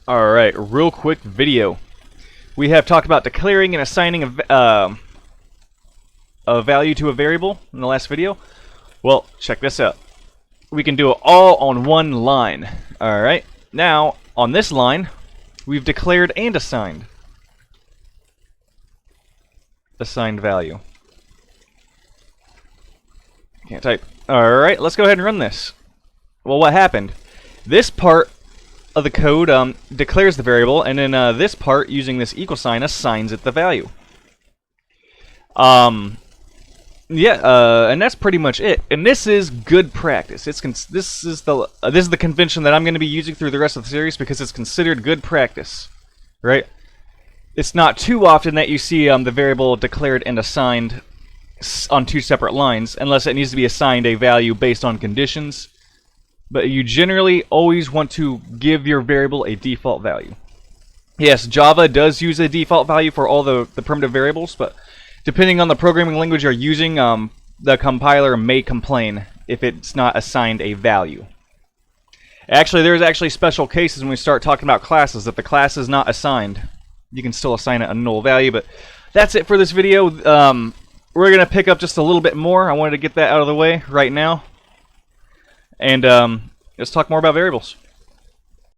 Alright, real quick video. We have talked about declaring and assigning a value to a variable in the last video. Well, check this out. We can do it all on one line. Alright, now on this line, we've declared and assigned value. Can't type. Alright, let's go ahead and run this. Well, what happened? This part of the code declares the variable, and then this part, using this equal sign, assigns it the value. And that's pretty much it. And this is good practice. This is the convention that I'm going to be using through the rest of the series because it's considered good practice, right? It's not too often that you see the variable declared and assigned on two separate lines, unless it needs to be assigned a value based on conditions. But you generally always want to give your variable a default value. Yes, Java does use a default value for all the primitive variables, but depending on the programming language you're using, the compiler may complain if it's not assigned a value. Actually, there's actually special cases when we start talking about classes that the class is not assigned. You can still assign it a null value, but that's it for this video. We're going to pick up just a little bit more. I wanted to get that out of the way right now. And let's talk more about variables.